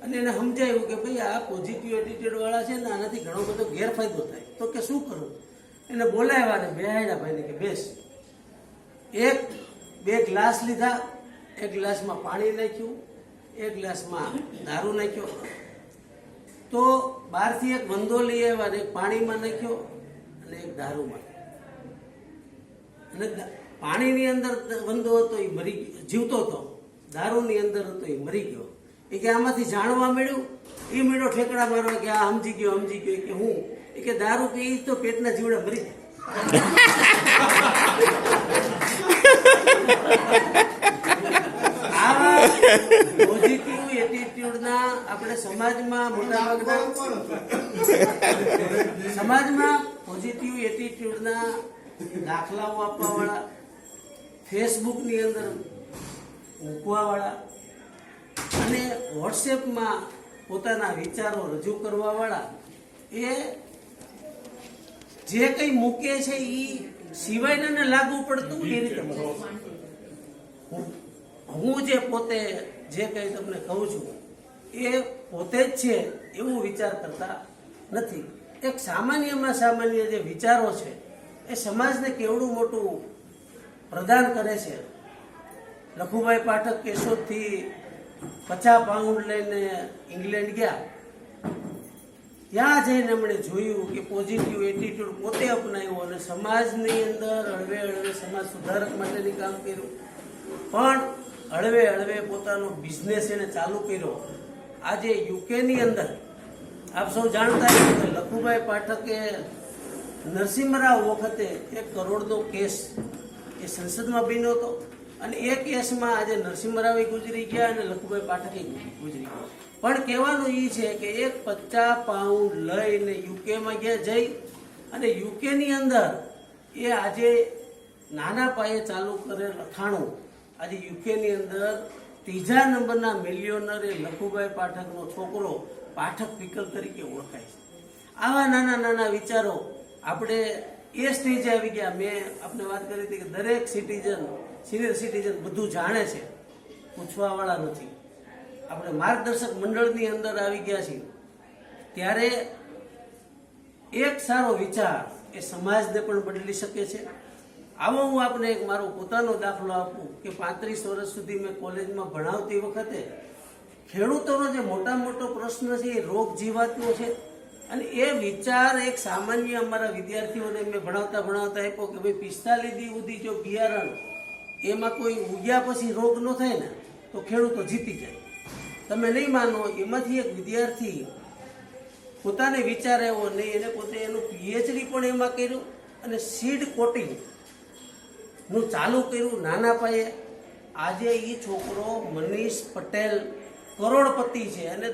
અને એને સમજાયું કે ભાઈ આ પોઝિટિવ એટીટ્યુડ વાળા છે ને આનાથી ઘણો બધો ગેરફાયદો થાય. તો કે શું કરું? એને બોલાવ્યા ને બેહાડ્યા ભાઈને કે બેસ. બે ગ્લાસ લીધા, એક ગ્લાસમાં પાણી નાખ્યું, એક ગ્લાસમાં દારૂ નાખ્યો. તો બહારથી એક વંદો લઈ આવ્યા ને એક પાણીમાં નાખ્યો અને એક દારૂમાં. અને પાણીની અંદર વંદો હતો એ મરી જીવતો હતો, દારૂની અંદર હતો એ મરી ગયો. એ કે આમાંથી જાણવા મળ્યું, એ મીડો ઠેકડા મારવા કે આ સમજી ગયો કે હું એ કે દારૂ કે એ તો પેટના જીવડા મરી જાય. આવા પોઝિટિવ એટીટ્યુડના આપણે સમાજમાં પોઝિટિવ એટીટ્યુડના દાખલાઓ આપવાવાળા, ફેસબુકની અંદર મૂકવાવાળા અને વોટ્સએપમાં પોતાના વિચારો રજૂ કરવાવાળા એ જે કંઈ મૂકે છે એ સિવાયને લાગુ પડતું એ રીતે હું જે પોતે જે કંઈ તમને કહું છું એ પોતે જ છે એવું વિચાર કરતા નથી. એક સામાન્યમાં સામાન્ય જે વિચારો છે એ સમાજને કેવડું મોટું પ્રદાન કરે છે. લખુભાઈ પાઠક કેશોદથી 50 પાઉન્ડ લઈને ઇંગ્લેન્ડ ગયા. ત્યાં જઈને એમણે જોયું કે પોઝિટિવ એટીટ્યુડ પોતે અપનાવ્યો અને સમાજની અંદર હળવે હળવે સમાજ સુધારક માટેની કામ કર્યું. પણ હળવે હળવે પોતાનો બિઝનેસ એને ચાલુ કર્યો. આજે યુકેની અંદર આપ સૌ જાણતા છો કે લખુભાઈ પાઠકે નરસિંહરાવ વખતે 1 કરોડનો કેસ એ સંસદમાં બન્યો હતો અને એ કેસમાં આજે નરસિંહરાવે ગુજરી ગયા અને લખુભાઈ પાઠકે ગુજરી ગયા. પણ કહેવાનું એ છે કે 50 પાઉન્ડ લઈને યુકેમાં જઈ અને યુકેની અંદર એ આજે નાના પાયે ચાલુ કરેલ અથાણું આજે યુકેની અંદર 3જા નંબરના મિલિયોનર એ લખુભાઈ પાઠકનો છોકરો પાઠક પિકલ તરીકે ઓળખાય છે. આવા નાના નાના વિચારો આપણે એ સ્ટેજે આવી ગયા. મેં આપને વાત કરી હતી કે દરેક સિનિયર સિટીઝન બધું જાણે છે, પૂછવાવાળા નથી. આપણે માર્ગદર્શક મંડળની અંદર આવી ગયા છીએ ત્યારે એક સારો વિચાર એ સમાજને પણ બદલી શકે છે. આવો હું આપને એક મારો પોતાનો દાખલો આપું કે 35 વર્ષ સુધી મેં કોલેજમાં ભણાવતી વખતે ખેડૂતોનો જે મોટામાં મોટો પ્રશ્ન છે એ રોગ જીવાતનો છે. અને એ વિચાર એક સામાન્ય અમારા વિદ્યાર્થીઓને મેં ભણાવતા આપ્યો કે ભાઈ 45 દી સુધી જો બિયારણ એમાં કોઈ ઉગ્યા પછી રોગ ન થાય ને તો ખેડૂતો જીતી જાય. તમે નહીં માનો, એમાંથી એક વિદ્યાર્થી પોતાને વિચાર આવ્યો નહીં, એને પોતે એનું PhD પણ એમાં કર્યું અને સીડ કોટિંગ નું ચાલુ કર્યું નાના પાયે. આજે એ છોકરો મનીષ પટેલ કરોડપતિ છે અને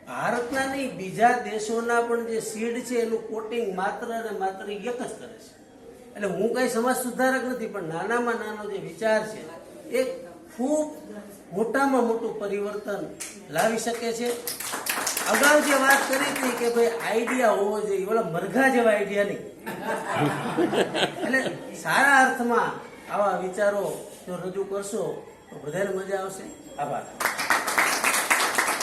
ભારતના નહીં બીજા દેશોના પણ જે સીડ છે એનું કોટિંગ માત્ર અને માત્ર એક જ કરે છે. એટલે હું કઈ સમાજ સુધારક નથી, પણ નાનામાં નાનો જે વિચાર છે એ ખૂબ મોટામાં મોટું પરિવર્તન લાવી શકે છે. અગાઉ જે વાત કરી હતી કે ભાઈ આઈડિયા હોવો જોઈએ, ઓલા મરઘા જેવા આઈડિયા નહીં. એટલે સારા અર્થમાં આવા વિચારો જો રજૂ કરશો તો બધાને મજા આવશે. આભાર.